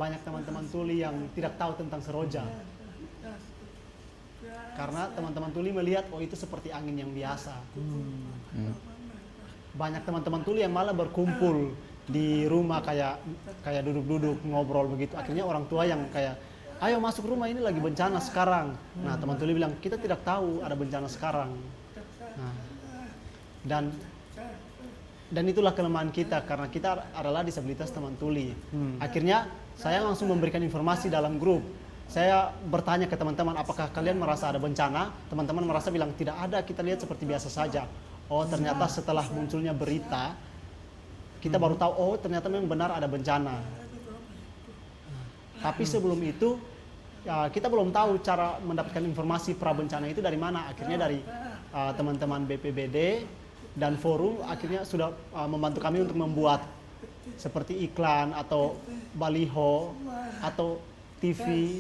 banyak teman-teman tuli yang tidak tahu tentang Seroja. Karena teman-teman tuli melihat, oh itu seperti angin yang biasa. Banyak teman-teman tuli yang malah berkumpul di rumah kayak duduk-duduk ngobrol begitu. Akhirnya orang tua yang kayak, ayo masuk rumah, ini lagi bencana sekarang. Nah, teman tuli bilang, kita tidak tahu ada bencana sekarang. Nah, dan itulah kelemahan kita karena kita adalah disabilitas teman tuli. Akhirnya saya langsung memberikan informasi dalam grup. Saya bertanya ke teman-teman, apakah kalian merasa ada bencana? Teman-teman merasa bilang tidak ada, kita lihat seperti biasa saja. Oh, ternyata setelah munculnya berita, kita baru tahu, oh ternyata memang benar ada bencana. Tapi sebelum itu, ya, kita belum tahu cara mendapatkan informasi prabencana itu dari mana. Akhirnya dari teman-teman BPBD dan forum akhirnya sudah membantu kami untuk membuat seperti iklan atau baliho atau TV.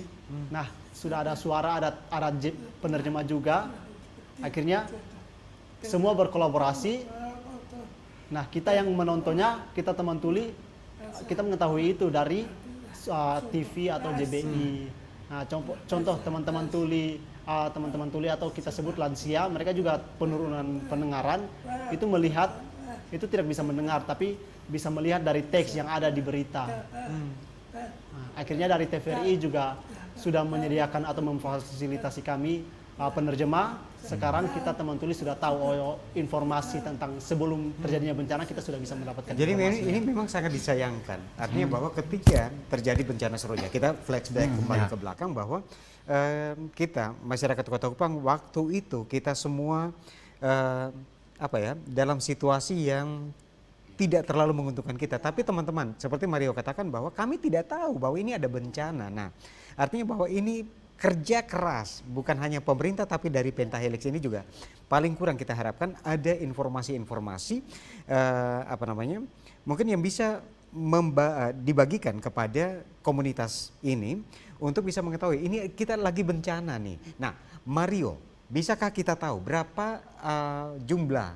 Nah, sudah ada suara, ada penerjemah juga. Akhirnya semua berkolaborasi. Nah, kita yang menontonnya, kita teman tuli, kita mengetahui itu dari TV atau JBI. Nah, contoh teman-teman tuli atau kita sebut lansia, mereka juga penurunan pendengaran, itu melihat, itu tidak bisa mendengar, tapi bisa melihat dari teks yang ada di berita. Nah, akhirnya dari TVRI juga sudah menyediakan atau memfasilitasi kami penerjemah. Sekarang kita teman tulis sudah tahu informasi tentang sebelum terjadinya bencana, kita sudah bisa mendapatkan. Jadi ini memang sangat disayangkan. Artinya bahwa ketika terjadi bencana Seroja, kita flashback kembali ke belakang bahwa kita masyarakat Kota Kupang waktu itu kita semua dalam situasi yang tidak terlalu menguntungkan kita. Tapi teman-teman, seperti Mario katakan bahwa kami tidak tahu bahwa ini ada bencana. Nah, artinya bahwa ini kerja keras bukan hanya pemerintah tapi dari Pentahelix ini juga paling kurang kita harapkan ada informasi-informasi mungkin yang bisa dibagikan kepada komunitas ini untuk bisa mengetahui ini kita lagi bencana nih. Nah, Mario, bisakah kita tahu berapa jumlah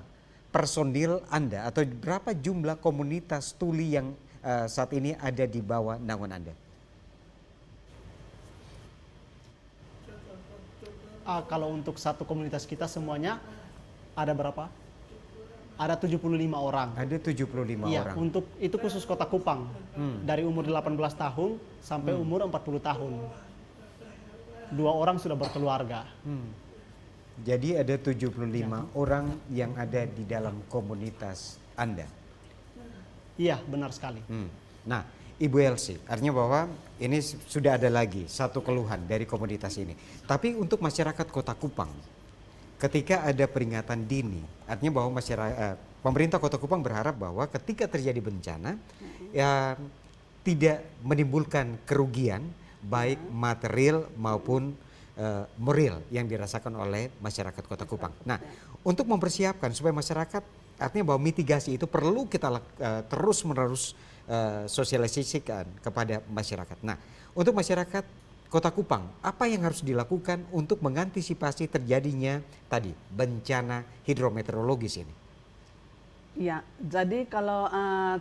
personil Anda atau berapa jumlah komunitas tuli yang saat ini ada di bawah naungan Anda? Kalau untuk satu komunitas kita semuanya ada berapa? Ada 75 orang. Ada 75 iya, orang. Untuk itu khusus Kota Kupang. Dari umur 18 tahun sampai umur 40 tahun. 2 orang sudah berkeluarga. Jadi ada 75 orang yang ada di dalam komunitas Anda. Iya, benar sekali. Nah, Ibu Elsie, artinya bahwa ini sudah ada lagi satu keluhan dari komunitas ini. Tapi untuk masyarakat Kota Kupang, ketika ada peringatan dini, artinya bahwa pemerintah Kota Kupang berharap bahwa ketika terjadi bencana, ya tidak menimbulkan kerugian baik material maupun moral yang dirasakan oleh masyarakat Kota Kupang. Nah, untuk mempersiapkan supaya masyarakat, artinya bahwa mitigasi itu perlu kita terus-menerus sosialisasikan kepada masyarakat. Nah, untuk masyarakat Kota Kupang, apa yang harus dilakukan untuk mengantisipasi terjadinya tadi bencana hidrometeorologis ini? Ya, jadi kalau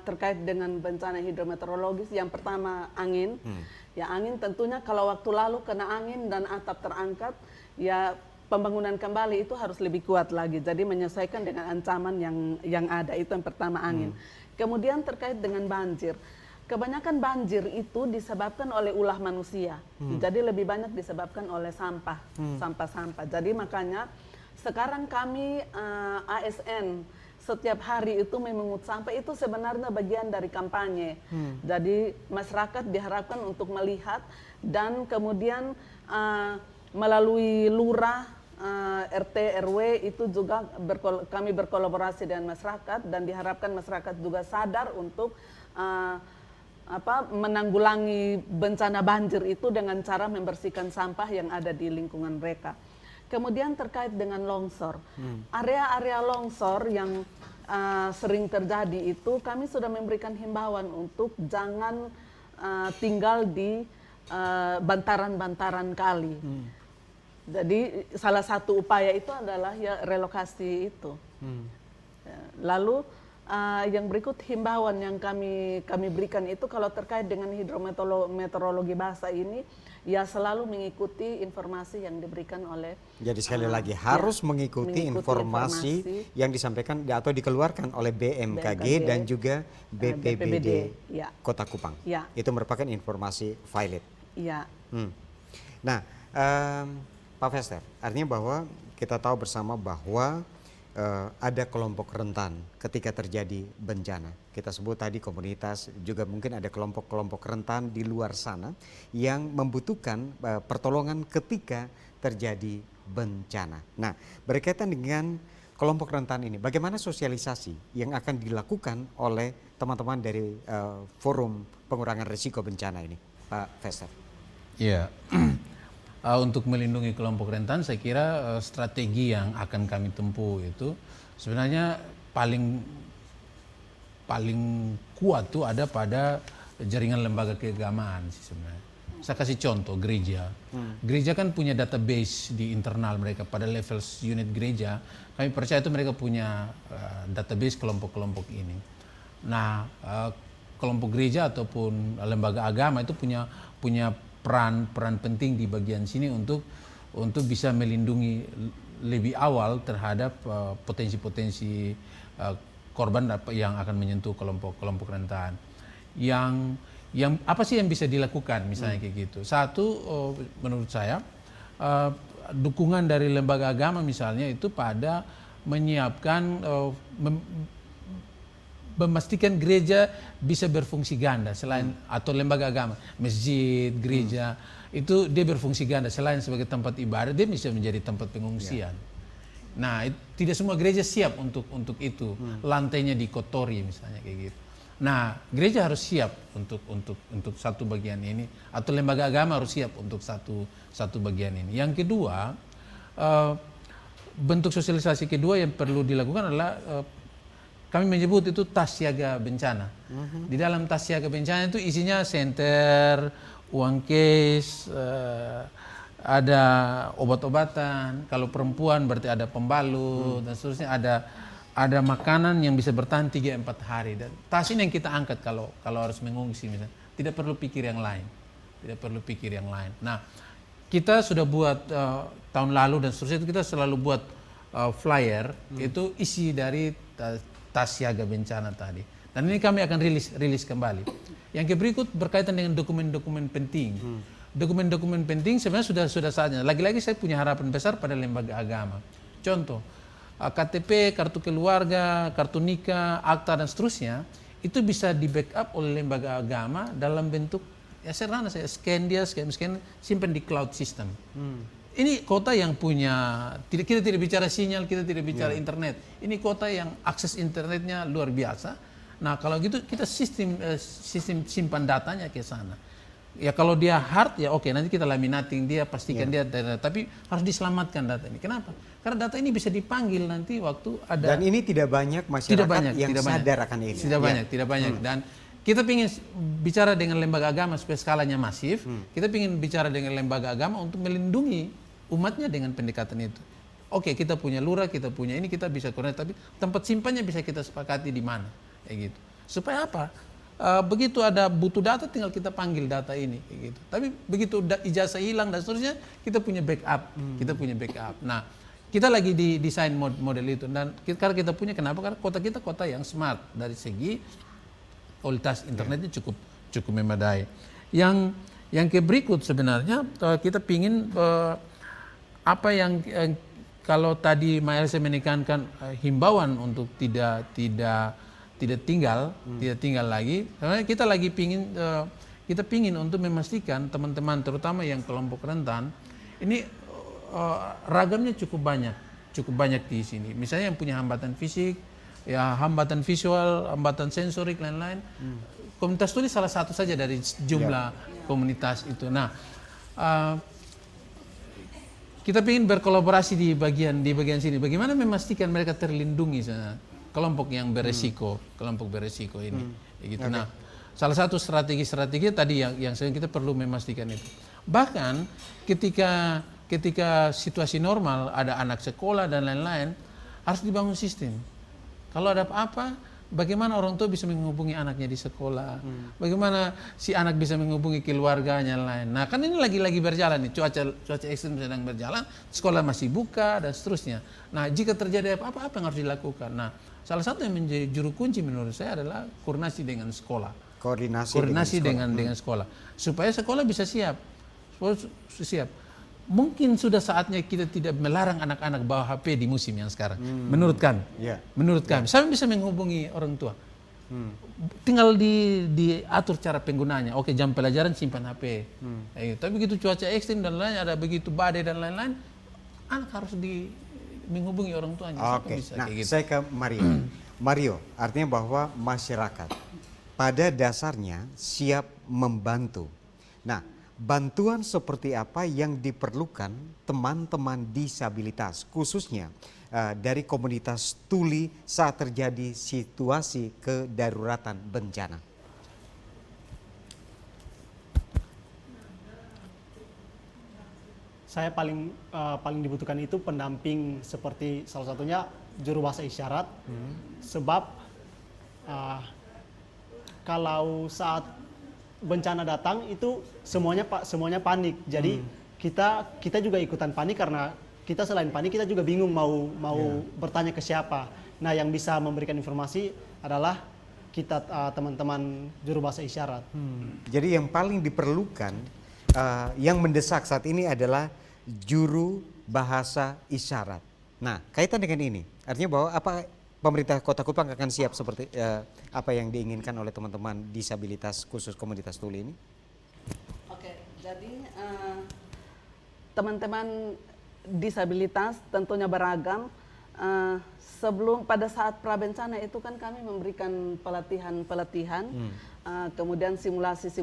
terkait dengan bencana hidrometeorologis, yang pertama angin. Ya, angin tentunya kalau waktu lalu kena angin dan atap terangkat, ya pembangunan kembali itu harus lebih kuat lagi. Jadi menyesuaikan dengan ancaman yang ada, itu yang pertama angin. Kemudian terkait dengan banjir. Kebanyakan banjir itu disebabkan oleh ulah manusia. Jadi lebih banyak disebabkan oleh sampah-sampah. Jadi makanya sekarang kami ASN setiap hari itu memungut sampah, itu sebenarnya bagian dari kampanye. Jadi masyarakat diharapkan untuk melihat dan kemudian melalui lurah, RT, RW itu juga kami berkolaborasi dengan masyarakat dan diharapkan masyarakat juga sadar untuk menanggulangi bencana banjir itu dengan cara membersihkan sampah yang ada di lingkungan mereka. Kemudian terkait dengan longsor, area-area longsor yang sering terjadi itu kami sudah memberikan himbauan untuk jangan tinggal di bantaran-bantaran kali. Jadi salah satu upaya itu adalah ya relokasi itu. Lalu yang berikut himbauan yang kami berikan itu kalau terkait dengan hidrometeorologi basah ini, ya selalu mengikuti informasi yang diberikan oleh. Jadi sekali lagi harus mengikuti informasi yang disampaikan atau dikeluarkan oleh BMKG dan juga BPBD ya. Kota Kupang. Ya. Itu merupakan informasi valid. Ya. Nah, Pak Fester, artinya bahwa kita tahu bersama bahwa ada kelompok rentan ketika terjadi bencana. Kita sebut tadi komunitas, juga mungkin ada kelompok-kelompok rentan di luar sana yang membutuhkan pertolongan ketika terjadi bencana. Nah, berkaitan dengan kelompok rentan ini, bagaimana sosialisasi yang akan dilakukan oleh teman-teman dari Forum Pengurangan Risiko Bencana ini, Pak Fester? Iya. Untuk melindungi kelompok rentan, saya kira strategi yang akan kami tempuh itu sebenarnya paling kuat tuh ada pada jaringan lembaga keagamaan sih sebenarnya. Saya kasih contoh gereja. Gereja kan punya database di internal mereka pada level unit gereja. Kami percaya itu mereka punya database kelompok-kelompok ini. Nah, kelompok gereja ataupun lembaga agama itu punya peran penting di bagian sini untuk bisa melindungi lebih awal terhadap potensi-potensi korban yang akan menyentuh kelompok rentan. Yang apa sih yang bisa dilakukan misalnya kayak gitu? Satu, menurut saya dukungan dari lembaga agama misalnya itu pada menyiapkan memastikan gereja bisa berfungsi ganda selain atau lembaga agama, masjid, gereja itu dia berfungsi ganda selain sebagai tempat ibadah dia bisa menjadi tempat pengungsian. Nah, tidak semua gereja siap untuk itu. Lantainya dikotori misalnya kayak gitu. Nah, gereja harus siap untuk satu bagian ini atau lembaga agama harus siap untuk satu bagian ini. Yang kedua, bentuk sosialisasi kedua yang perlu dilakukan adalah kami menyebut itu tas siaga bencana. Di dalam tas siaga bencana itu isinya senter, uang case, ada obat-obatan. Kalau perempuan berarti ada pembalut dan seterusnya. Ada makanan yang bisa bertahan 3-4 hari. Dan tas ini yang kita angkat kalau harus mengungsi misalnya. Tidak perlu pikir yang lain. Nah, kita sudah buat tahun lalu dan seterusnya itu kita selalu buat flyer itu isi dari tas siaga bencana tadi. Dan ini kami akan rilis kembali. Yang berikut berkaitan dengan dokumen-dokumen penting. Dokumen-dokumen penting sebenarnya sudah saatnya. Lagi-lagi saya punya harapan besar pada lembaga agama. Contoh, KTP, kartu keluarga, kartu nikah, akta dan seterusnya itu bisa di backup oleh lembaga agama dalam bentuk ya sederhana saya scan simpan di cloud system. Ini kota yang punya, kita tidak bicara sinyal, kita tidak bicara internet. Ini kota yang akses internetnya luar biasa. Nah, kalau gitu kita sistem simpan datanya ke sana. Ya kalau dia hard ya oke, nanti kita laminating dia, pastikan dia data, tapi harus diselamatkan data ini. Kenapa? Karena data ini bisa dipanggil nanti waktu ada. Dan ini tidak banyak masyarakat yang sadar akan ini. Tidak banyak. Dan kita ingin bicara dengan lembaga agama supaya skalanya masif. Kita ingin bicara dengan lembaga agama untuk melindungi umatnya dengan pendekatan itu. Oke, kita punya lurah, kita punya ini, kita bisa koordinasi, tapi tempat simpannya bisa kita sepakati di mana, kayak gitu. Supaya apa? Begitu ada butuh data, tinggal kita panggil data ini, kayak gitu. Tapi begitu ijazah hilang dan seterusnya, kita punya backup, Nah, kita lagi desain model itu dan karena kita punya, kenapa? Karena kota kita kota yang smart dari segi kualitas internetnya cukup memadai. Yang berikut sebenarnya kita pingin apa yang kalau tadi Mbak Elsa menekankan himbauan untuk tidak tinggal lagi. Karena kita lagi pingin untuk memastikan teman-teman terutama yang kelompok rentan ini ragamnya cukup banyak di sini. Misalnya yang punya hambatan fisik, ya hambatan visual, hambatan sensorik lain-lain. Komunitas tuli salah satu saja dari jumlah komunitas itu. Nah, kita ingin berkolaborasi di bagian sini. Bagaimana memastikan mereka terlindungi kelompok yang beresiko, ini. Gitu. Nah, salah satu strategi tadi yang kita perlu memastikan itu. Bahkan ketika situasi normal, ada anak sekolah dan lain-lain, harus dibangun sistem. Kalau ada apa-apa, bagaimana orang tua bisa menghubungi anaknya di sekolah, bagaimana si anak bisa menghubungi keluarganya lain. Nah kan ini lagi berjalan nih, cuaca ekstrim sedang berjalan, sekolah masih buka dan seterusnya. Nah jika terjadi apa-apa yang harus dilakukan. Nah salah satu yang menjadi juru kunci menurut saya adalah koordinasi dengan sekolah. Koordinasi dengan sekolah supaya sekolah bisa siap. Mungkin sudah saatnya kita tidak melarang anak-anak bawa HP di musim yang sekarang. Menurut kami, menurut kami, sampai bisa menghubungi orang tua. Tinggal diatur cara penggunanya. Oke, jam pelajaran simpan HP. Tapi begitu cuaca ekstrim dan lain, ada begitu badai dan lain-lain, anak harus menghubungi orang tuanya. Oke, nah saya ke Mario. Mario, artinya bahwa masyarakat pada dasarnya siap membantu. Nah, bantuan seperti apa yang diperlukan teman-teman disabilitas, khususnya dari komunitas tuli saat terjadi situasi kedaruratan bencana? Saya paling dibutuhkan itu pendamping seperti salah satunya juru bahasa isyarat, sebab kalau saat bencana datang itu semuanya panik. Jadi kita juga ikutan panik karena kita selain panik kita juga bingung mau bertanya ke siapa. Nah, yang bisa memberikan informasi adalah kita teman-teman juru bahasa isyarat. Jadi yang paling diperlukan yang mendesak saat ini adalah juru bahasa isyarat. Nah, kaitan dengan ini, artinya bahwa pemerintah Kota Kupang akan siap seperti apa yang diinginkan oleh teman-teman disabilitas khusus komunitas tuli ini? Oke, jadi teman-teman disabilitas tentunya beragam. Pada saat prabencana itu kan kami memberikan pelatihan, kemudian simulasi.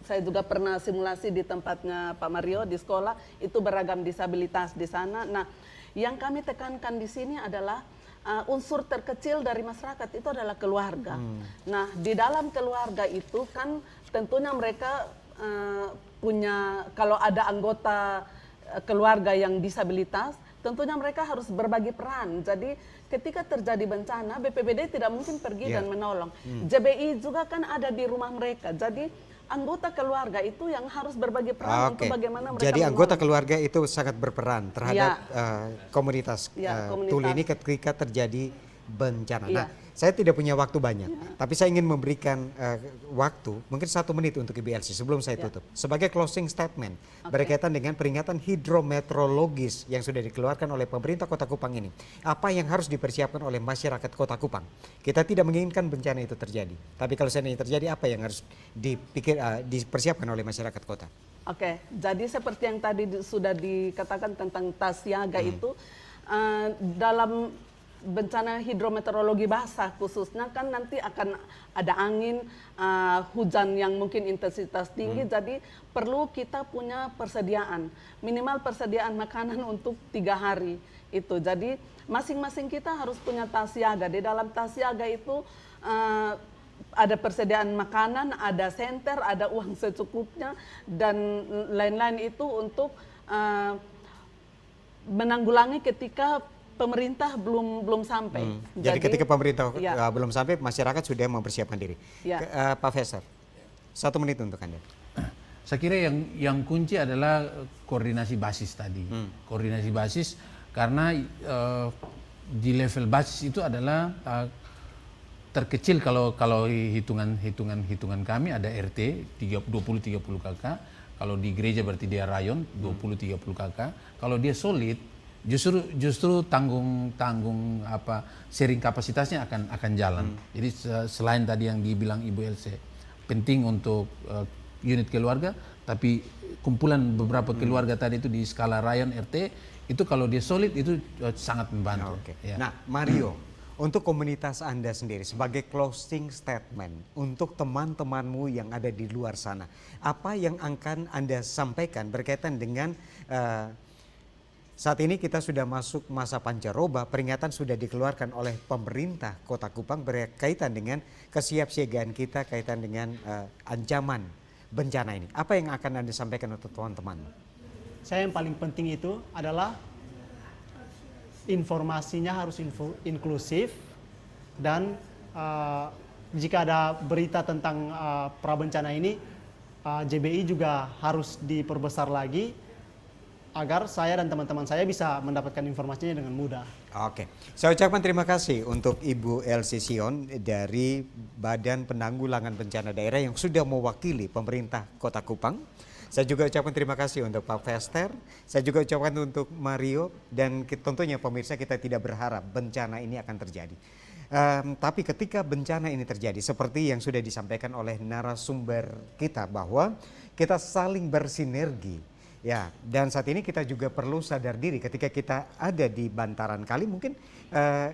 Saya juga pernah simulasi di tempatnya Pak Mario di sekolah, itu beragam disabilitas di sana. Nah, yang kami tekankan di sini adalah unsur terkecil dari masyarakat itu adalah keluarga. Nah, di dalam keluarga itu kan tentunya mereka punya, kalau ada anggota keluarga yang disabilitas, tentunya mereka harus berbagi peran. Jadi ketika terjadi bencana, BPBD tidak mungkin pergi dan menolong. JBI juga kan ada di rumah mereka. Jadi anggota keluarga itu yang harus berbagi peran untuk bagaimana mereka Jadi menolong. anggota keluarga itu sangat berperan terhadap komunitas tuli ini ketika terjadi bencana. Nah, saya tidak punya waktu banyak, tapi saya ingin memberikan waktu mungkin 1 menit untuk IBLC sebelum saya tutup. Sebagai closing statement berkaitan dengan peringatan hidrometeorologis yang sudah dikeluarkan oleh pemerintah Kota Kupang ini. Apa yang harus dipersiapkan oleh masyarakat Kota Kupang? Kita tidak menginginkan bencana itu terjadi, tapi kalau seandainya terjadi, apa yang harus dipersiapkan oleh masyarakat kota? Oke, jadi seperti yang tadi sudah dikatakan tentang tas siaga itu, dalam bencana hidrometeorologi basah khususnya kan nanti akan ada angin, hujan yang mungkin intensitas tinggi, jadi perlu kita punya persediaan, minimal persediaan makanan untuk 3 hari itu. Jadi masing-masing kita harus punya tas siaga. Di dalam tas siaga itu ada persediaan makanan, ada senter, ada uang secukupnya, dan lain-lain itu untuk menanggulangi ketika pemerintah belum sampai. Jadi ketika pemerintah belum sampai, masyarakat sudah mempersiapkan diri. Pak Faisal, 1 menit untuk Anda. Saya kira yang kunci adalah koordinasi basis tadi. Koordinasi basis karena di level basis itu adalah terkecil kalau hitungan kami ada RT 20-30 KK. Kalau di gereja berarti dia rayon 20-30 KK. Kalau dia solid justru tanggung sharing kapasitasnya akan jalan. Jadi selain tadi yang dibilang Ibu Else, penting untuk unit keluarga, tapi kumpulan beberapa keluarga tadi itu di skala rayon RT itu kalau dia solid itu sangat membantu. Nah, Mario, untuk komunitas Anda sendiri sebagai closing statement untuk teman-temanmu yang ada di luar sana, apa yang akan Anda sampaikan berkaitan dengan saat ini kita sudah masuk masa pancaroba, peringatan sudah dikeluarkan oleh pemerintah Kota Kupang berkaitan dengan kesiapsiagaan kita kaitan dengan ancaman bencana ini. Apa yang akan Anda sampaikan untuk teman-teman? Saya yang paling penting itu adalah informasinya harus inklusif dan jika ada berita tentang prabencana ini, JBI juga harus diperbesar lagi agar saya dan teman-teman saya bisa mendapatkan informasinya dengan mudah. Oke, saya ucapkan terima kasih untuk Ibu Elsie Sion dari Badan Penanggulangan Bencana Daerah yang sudah mewakili pemerintah Kota Kupang. Saya juga ucapkan terima kasih untuk Pak Fester, saya juga ucapkan untuk Mario, dan tentunya pemirsa, kita tidak berharap bencana ini akan terjadi. Tapi ketika bencana ini terjadi, seperti yang sudah disampaikan oleh narasumber kita, bahwa kita saling bersinergi. Ya, dan saat ini kita juga perlu sadar diri ketika kita ada di bantaran kali, mungkin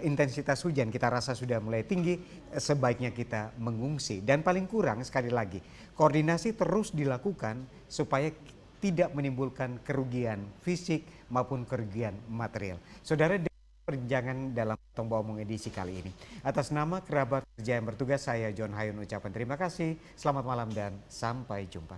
intensitas hujan kita rasa sudah mulai tinggi, sebaiknya kita mengungsi. Dan paling kurang sekali lagi, koordinasi terus dilakukan supaya tidak menimbulkan kerugian fisik maupun kerugian material. Saudara, perbincangan dalam Potong Omong edisi kali ini. Atas nama kerabat kerja yang bertugas, saya John Hayun ucapkan terima kasih, selamat malam dan sampai jumpa.